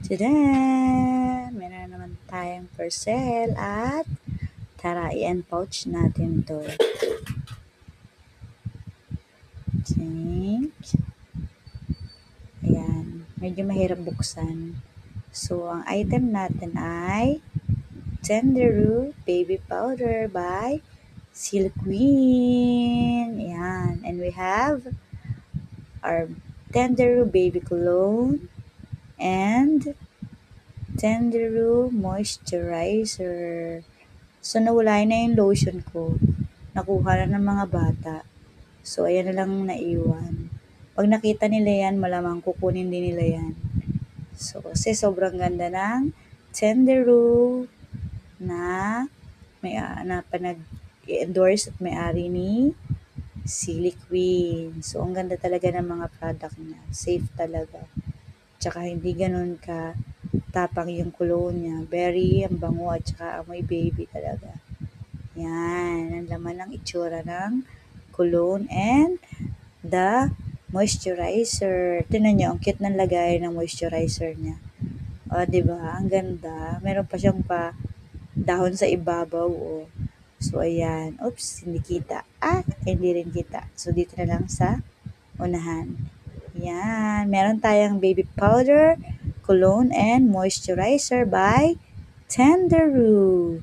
Tada! Meron naman tayong parcel at tara, i-unpouch natin to. Tink. Ayan. Medyo mahirap buksan. So, ang item natin ay Tenderoo Baby Powder by Silk Queen. Ayan. And we have our Tenderoo Baby Cologne and Tenderoo Moisturizer. So, nawala na yung lotion ko. Nakuha na ng mga bata. So, ayan na lang naiwan. Pag nakita nila yan, malamang kukunin din nila yan. So, kasi sobrang ganda ng Tenderoo na panag-endorse at may-ari ni Silk Queen. So, ang ganda talaga ng mga product niya. Safe talaga. Tsaka hindi ganun ka tapang yung cologne niya. Very ang bango at tsaka amoy baby talaga. Yan. Ang laman ng itsura ng cologne and the moisturizer. Tingnan niyo, ang cute ng lagay ng moisturizer niya. O, diba? Ang ganda. Meron pa siyang dahon sa ibabaw. O. So, ayan. Oops, hindi kita. Hindi rin kita. So, dito na lang sa unahan. Yan. Meron tayong baby powder, cologne, and moisturizer by Tenderoo.